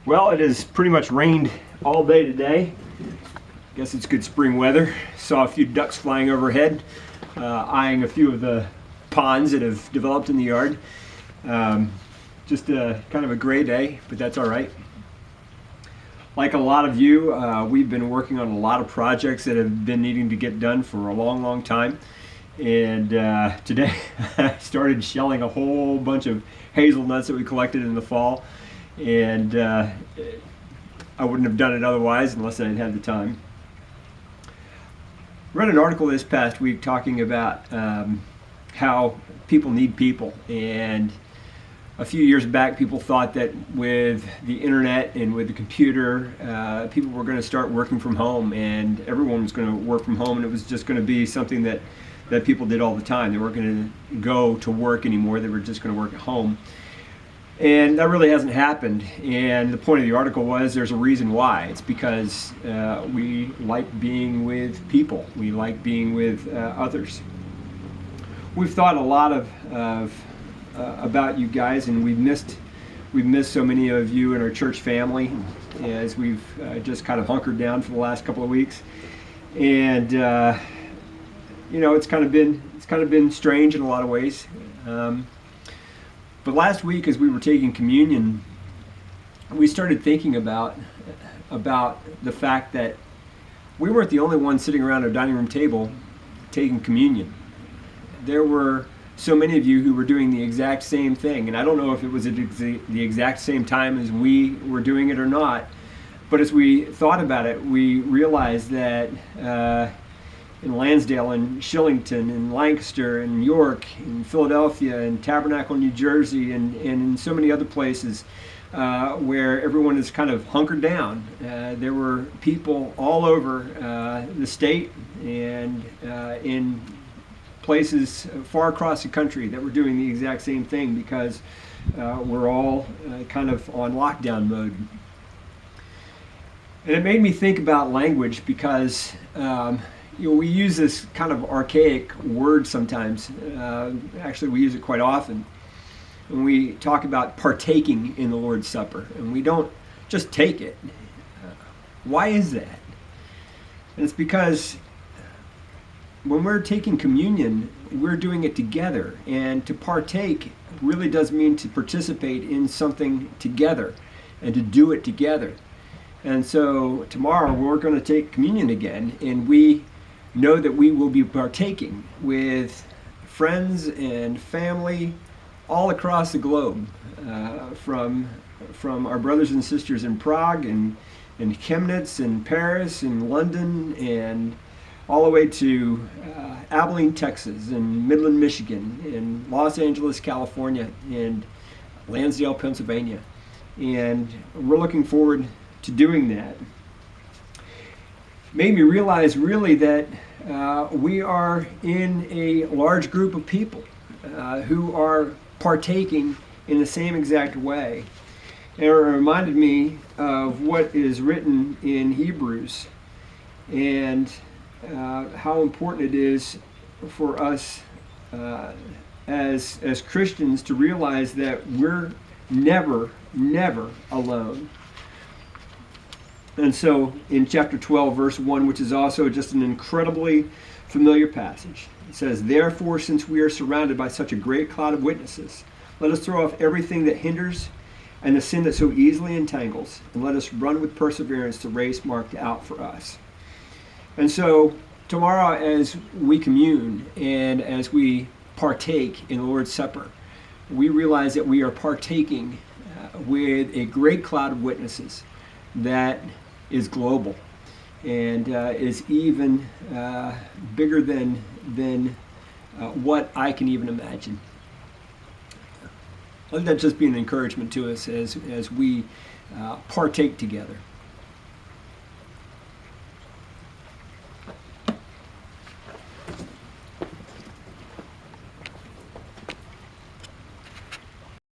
Well, it has pretty much rained all day today. Guess it's good spring weather. Saw a few ducks flying overhead, eyeing a few of the ponds that have developed in the yard. Just kind of a gray day, but that's all right. Like a lot of you, we've been working on a lot of projects that have been needing to get done for a long, long time. And today I started shelling a whole bunch of hazelnuts that we collected in the fall. And I wouldn't have done it otherwise unless I had had the time. Read an article this past week talking about how people need people, and a few years back people thought that with the internet and with the computer people were going to start working from home, and everyone was going to work from home, and it was just going to be something that people did all the time. They weren't going to go to work anymore, they were just going to work at home. And that really hasn't happened. And the point of the article was there's a reason why. It's because we like being with people. We like being with others. We've thought a lot about you guys, and we've missed so many of you in our church family as we've just kind of hunkered down for the last couple of weeks. And it's kind of been strange in a lot of ways. But last week, as we were taking communion, we started thinking about the fact that we weren't the only ones sitting around our dining room table taking communion. There were so many of you who were doing the exact same thing, and I don't know if it was at the exact same time as we were doing it or not, but as we thought about it, we realized that in Lansdale and Shillington and Lancaster and York and Philadelphia and Tabernacle, New Jersey, and in so many other places where everyone is kind of hunkered down. There were people all over the state and in places far across the country that were doing the exact same thing because we're all kind of on lockdown mode. And it made me think about language because we use this kind of archaic word sometimes. Actually, we use it quite often. When we talk about partaking in the Lord's Supper, and we don't just take it. Why is that? And it's because when we're taking communion, we're doing it together. And to partake really does mean to participate in something together and to do it together. And so tomorrow we're going to take communion again, and we know that we will be partaking with friends and family all across the globe, from our brothers and sisters in Prague and in Chemnitz and Paris and London and all the way to Abilene, Texas and Midland, Michigan and Los Angeles, California and Lansdale, Pennsylvania. And we're looking forward to doing that. Made me realize really that we are in a large group of people who are partaking in the same exact way. And it reminded me of what is written in Hebrews and how important it is for us as Christians to realize that we're never alone. And so in chapter 12, verse 1, which is also just an incredibly familiar passage, it says, "Therefore, since we are surrounded by such a great cloud of witnesses, let us throw off everything that hinders and the sin that so easily entangles, and let us run with perseverance the race marked out for us." And so tomorrow, as we commune and as we partake in the Lord's Supper, we realize that we are partaking with a great cloud of witnesses that is global and is even bigger than what I can even imagine. Let that just be an encouragement to us as we partake together.